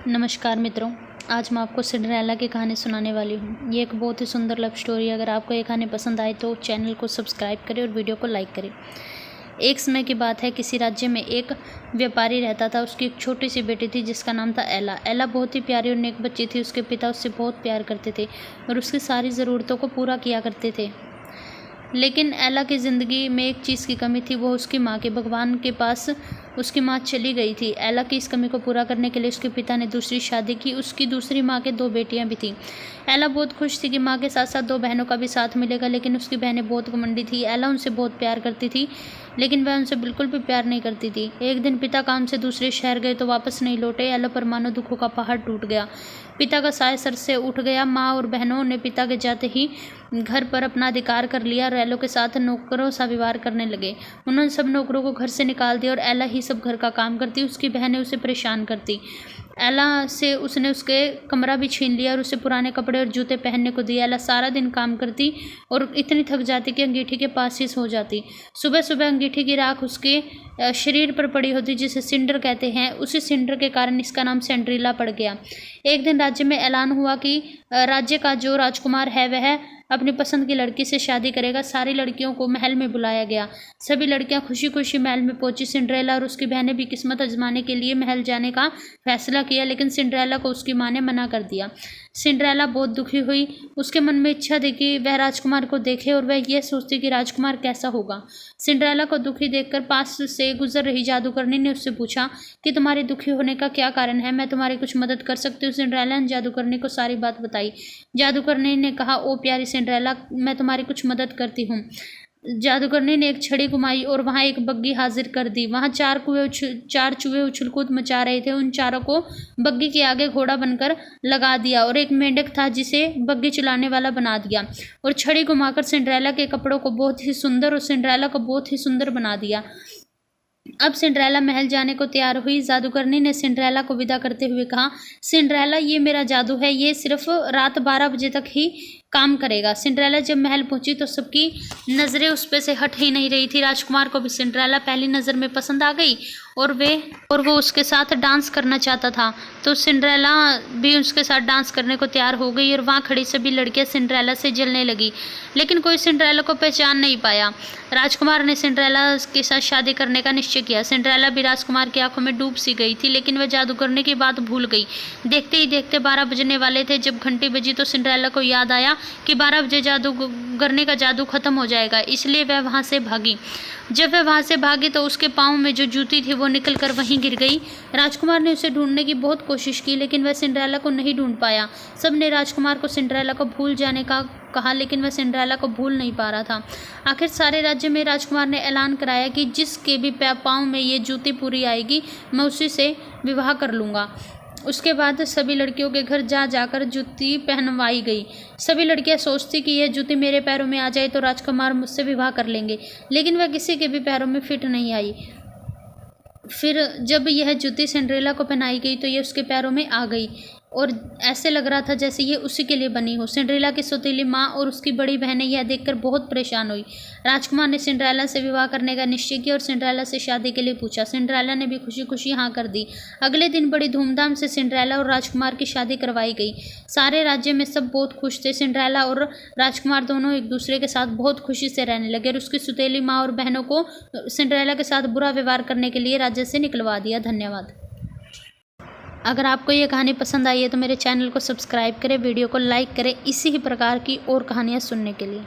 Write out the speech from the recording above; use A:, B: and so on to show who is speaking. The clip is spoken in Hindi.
A: नमस्कार मित्रों, आज मैं आपको सिंड्रेला की कहानी सुनाने वाली हूँ। ये एक बहुत ही सुंदर लव स्टोरी है। अगर आपको ये कहानी पसंद आए तो चैनल को सब्सक्राइब करें और वीडियो को लाइक करें। एक समय की बात है, किसी राज्य में एक व्यापारी रहता था। उसकी एक छोटी सी बेटी थी जिसका नाम था एला। एला बहुत ही प्यारी और नेक बच्ची थी। उसके पिता उससे बहुत प्यार करते थे और उसकी सारी ज़रूरतों को पूरा किया करते थे। लेकिन एला की ज़िंदगी में एक चीज़ की कमी थी, वो उसकी माँ की। भगवान के पास उसकी माँ चली गई थी। एला की इस कमी को पूरा करने के लिए उसके पिता ने दूसरी शादी की। उसकी दूसरी माँ के 2 बेटियां भी थीं। एला बहुत खुश थी कि माँ के साथ साथ 2 बहनों का भी साथ मिलेगा, लेकिन उसकी बहनें बहुत घमंडी थी। एला उनसे बहुत प्यार करती थी, लेकिन वह उनसे बिल्कुल भी प्यार नहीं करती थी। एक दिन पिता काम से दूसरे शहर गए तो वापस नहीं लौटे। एला पर मानो दुखों का पहाड़ टूट गया। पिता का साया सर से उठ गया। माँ और बहनों ने पिता के जाते ही घर पर अपना अधिकार कर लिया और एला के साथ नौकरों सा व्यवहार करने लगे। उन्होंने सब नौकरों को घर से निकाल दिया और एला ही सब घर का काम करती। उसकी बहनें उसे परेशान करती। एला से उसने उसके कमरा भी छीन लिया और उसे पुराने कपड़े और जूते पहनने को दिए। एला सारा दिन काम करती और इतनी थक जाती कि अंगीठी के पास ही सो जाती। सुबह सुबह अंगीठी की राख उसके शरीर पर पड़ी होती, जिसे सिंडर कहते हैं। उसी सिंडर के कारण इसका नाम सिंड्रेला पड़ गया। एक दिन राज्य में ऐलान हुआ कि राज्य का जो राजकुमार है वह अपनी पसंद की लड़की से शादी करेगा। सारी लड़कियों को महल में बुलाया गया। सभी लड़कियां खुशी खुशी महल में पहुंची। सिंड्रेला और उसकी बहनें भी किस्मत आजमाने के लिए महल जाने का फैसला किया, लेकिन सिंड्रेला को उसकी माँ ने मना कर दिया। सिंड्रेला बहुत दुखी हुई। उसके मन में इच्छा थी कि वह राजकुमार को देखे और वह यह सोचती कि राजकुमार कैसा होगा। सिंड्रेला को दुखी देखकर पास से गुजर रही जादूगरनी ने उससे पूछा कि तुम्हारे दुखी होने का क्या कारण है, मैं तुम्हारी कुछ मदद कर सकती हूँ। सिंड्रेला ने जादूगरनी को सारी बात बताई। जादूगरनी ने कहा, ओ प्यारी सिंड्रेला, मैं तुम्हारी कुछ मदद करती हूँ। जादूगरनी ने एक छड़ी घुमाई और वहां एक बग्गी हाजिर कर दी। वहां 4 चूहे उछल-कूद मचा रहे थे। उन चारों को बग्गी के आगे घोड़ा बनकर लगा दिया और एक मेंढक था जिसे बग्गी चलाने वाला बना दिया और छड़ी घुमाकर सिंड्रेला के कपड़ों को बहुत ही सुंदर और सिंड्रेला को बहुत ही सुंदर बना दिया। अब सिंड्रेला महल जाने को तैयार हुई। जादूगरनी ने सिंड्रेला को विदा करते हुए कहा, सिंड्रेला, ये मेरा जादू है, ये सिर्फ रात 12 बजे तक ही काम करेगा। सिंड्रेला जब महल पहुंची तो सबकी नज़रें उस पे से हट ही नहीं रही थी। राजकुमार को भी सिंड्रेला पहली नज़र में पसंद आ गई और वो उसके साथ डांस करना चाहता था। तो सिंड्रेला भी उसके साथ डांस करने को तैयार हो गई और वहाँ खड़ी सभी लड़कियां सिंड्रेला से जलने लगी, लेकिन कोई सिंड्रेला को पहचान नहीं पाया। राजकुमार ने सिंड्रेला के साथ शादी करने का निश्चय किया। सिंड्रेला भी राजकुमार की आंखों में डूब सी गई थी, लेकिन वह जादू करने की बात भूल गई। देखते ही देखते 12 बजने वाले थे। जब घंटी बजी तो सिंड्रेला को याद आया कि 12 बजे जादू करने का जादू खत्म हो जाएगा, इसलिए वह वहां से भागी। जब वह वहां से भागी तो उसके पाँव में जो जूती थी वो निकलकर वहीं गिर गई। राजकुमार ने उसे ढूंढने की बहुत कोशिश की, लेकिन वह सिंड्रेला को नहीं ढूंढ पाया। सबने राजकुमार को सिंड्रेला को भूल जाने का कहा, लेकिन वह सिंड्रेला को भूल नहीं पा रहा था। आखिर सारे राज्य में राजकुमार ने ऐलान कराया कि जिसके भी पाँव में ये जूती पूरी आएगी, मैं उसी से विवाह कर लूँगा। उसके बाद सभी लड़कियों के घर जा जाकर जूती पहनवाई गई। सभी लड़कियां सोचती कि यह जूती मेरे पैरों में आ जाए तो राजकुमार मुझसे विवाह कर लेंगे, लेकिन वह किसी के भी पैरों में फिट नहीं आई। फिर जब यह जूती सिंड्रेला को पहनाई गई तो ये उसके पैरों में आ गई और ऐसे लग रहा था जैसे ये उसी के लिए बनी हो। सिंड्रेला की सौतेली माँ और उसकी बड़ी बहनें यह देखकर बहुत परेशान हुई। राजकुमार ने सिंड्रेला से विवाह करने का निश्चय किया और सिंड्रेला से शादी के लिए पूछा। सिंड्रेला ने भी खुशी खुशी हाँ कर दी। अगले दिन बड़ी धूमधाम से सिंड्रेला और राजकुमार की शादी करवाई गई। सारे राज्य में सब बहुत खुश थे। सिंड्रेला और राजकुमार दोनों एक दूसरे के साथ बहुत खुशी से रहने लगे और उसकी सौतेली माँ और बहनों को सिंड्रेला के साथ बुरा व्यवहार करने के लिए राज्य से निकलवा दिया। धन्यवाद। अगर आपको ये कहानी पसंद आई है तो मेरे चैनल को सब्सक्राइब करें, वीडियो को लाइक करें इसी ही प्रकार की और कहानियाँ सुनने के लिए।